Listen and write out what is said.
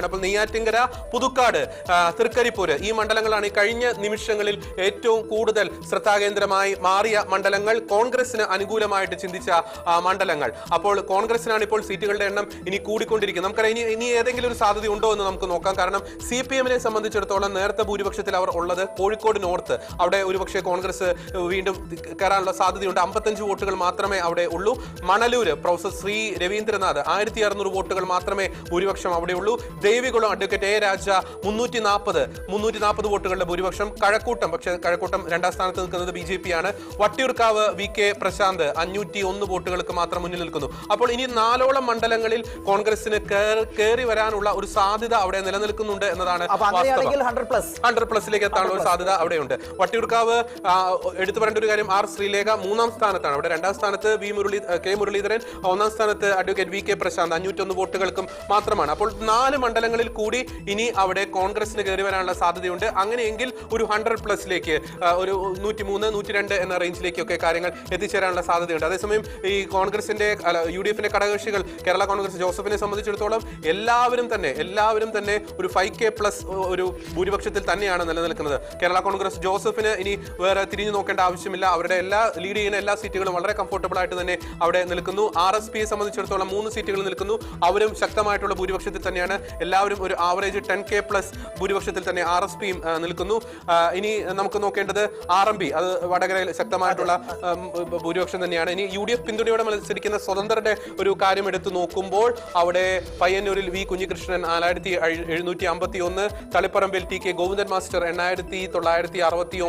അപ്പോൾ നെയ്യാറ്റിങ്കര, പുതുക്കാട്, തൃക്കരിപ്പൂര് ഈ മണ്ഡലങ്ങളാണ് കഴിഞ്ഞ നിമിഷങ്ങളിൽ ഏറ്റവും കൂടുതൽ ശ്രദ്ധാകേന്ദ്രമായി മാറിയ മണ്ഡലങ്ങൾ, കോൺഗ്രസിന് അനുകൂലമായിട്ട് ചിന്തിച്ച മണ്ഡലങ്ങൾ. അപ്പോൾ കോൺഗ്രസിനാണ് ഇപ്പോൾ സീറ്റുകളുടെ എണ്ണം ഇനി കൂടിക്കൊണ്ടിരിക്കുന്നത്. നമുക്കറിയാം ഇനി ഏതെങ്കിലും ഒരു സാധ്യത ഉണ്ടോ എന്ന് നമുക്ക് നോക്കാം. കാരണം CPM-നെ സംബന്ധിച്ചിടത്തോളം നേരത്തെ ഭൂരിപക്ഷത്തിൽ അവർ ഉള്ളത് കോഴിക്കോട് നോർത്ത്. അവിടെ ഒരുപക്ഷെ കോൺഗ്രസ് വീണ്ടും കയറാനുള്ള സാധ്യതയുണ്ട്. 55 വോട്ടുകൾ മാത്രമേ അവിടെ ഉള്ളൂ. മണലൂര് പ്രൊഫസർ ശ്രീ രവീന്ദ്രനാഥ് 1600 വോട്ടുകൾ മാത്രമേ ഭൂരിപക്ഷം അവിടെയുള്ളൂ. ദേവികുളം അഡ്വക്കേറ്റ് A രാജ 340 വോട്ടുകളുടെ ഭൂരിപക്ഷം. കഴക്കൂട്ടം, പക്ഷേ കഴക്കൂട്ടം രണ്ടാം സ്ഥാനത്ത് നിൽക്കുന്നത് BJP ആണ്. വട്ടിയൂർക്കാവ് VK പ്രശാന്ത് 501 വോട്ടുകൾക്ക് മാത്രം മുന്നിൽ നിൽക്കുന്നു. അപ്പോൾ ഇനി 4ഓളം മണ്ഡലങ്ങളിൽ കോൺഗ്രസിന് കയറി വരാനുള്ള ഒരു സാധ്യത അവിടെ നിലനിൽക്കുന്നുണ്ട് എന്നതാണ് 100+ എത്താനുള്ള ഒരു സാധ്യത അവിടെയുണ്ട്. വട്ടിയൂർക്കാവ് എടുത്തു പറയേണ്ട ഒരു കാര്യം, R ശ്രീലേഖ 3-ാം സ്ഥാനത്താണ്. അവിടെ 2-ാം സ്ഥാനത്ത് K മുരളീധരൻ, 1-ാം സ്ഥാനത്ത് അഡ്വക്കേറ്റ് VK പ്രശാന്ത് 501 വോട്ടുകൾക്കും മാത്രമാണ്. അപ്പോൾ 4 മണ്ഡലങ്ങളിൽ കൂടി ഇനി അവിടെ കോൺഗ്രസിന് കയറി വരാനുള്ള സാധ്യതയുണ്ട്. അങ്ങനെയെങ്കിൽ ഒരു 100+ലേക്ക്, ഒരു 103, 102 എന്ന റേഞ്ചിലേക്കൊക്കെ കാര്യങ്ങൾ എത്തിച്ചേരാനുള്ള സാധ്യതയുണ്ട്. അതേസമയം ഈ കോൺഗ്രസിന്റെ UDF-ന്റെ ഘടകകക്ഷികൾ കേരള കോൺഗ്രസ് ജോസഫിനെ സംബന്ധിച്ചിടത്തോളം എല്ലാവരും തന്നെ ഒരു 5K+ ഒരു ഭൂരിപക്ഷത്തിൽ തന്നെയാണ് നിലനിൽക്കുന്നത്. കേരള കോൺഗ്രസ് ജോസഫിന് ഇനി വേറെ തിരിഞ്ഞു നോക്കേണ്ട ആവശ്യമില്ല. അവരുടെ ലീഡ് ചെയ്യുന്ന എല്ലാ സീറ്റുകളും വളരെ കംഫർട്ടബിൾ ആയിട്ട് തന്നെ അവിടെ നിൽക്കുന്നു. RSPയെ സംബന്ധിച്ചിടത്തോളം 3 സീറ്റുകൾ നിൽക്കുന്നു. അവരും ശക്തമായിട്ടുള്ള ഭൂരിപക്ഷത്തിൽ തന്നെയാണ്. എല്ലാവരും ഒരു ആവറേജ് 10K+ ഭൂരിപക്ഷത്തിൽ തന്നെ RSPയും നിൽക്കുന്നു. ഇനി നമുക്ക് നോക്കേണ്ടത് RMP, അത് വടകരയിൽ ശക്തമായിട്ടുള്ള ഭൂരിപക്ഷം തന്നെയാണ്. ഇനി UDF പിന്തുണയോടെ മത്സരിക്കുന്ന സ്വതന്ത്രരുടെ ഒരു കാര്യം എടുത്തു നോക്കുമ്പോൾ അവിടെ പയ്യന്നൂരിൽ V Kunhikrishnan 4751, തളിപ്പറമ്പിൽ TK Govindan master 8969,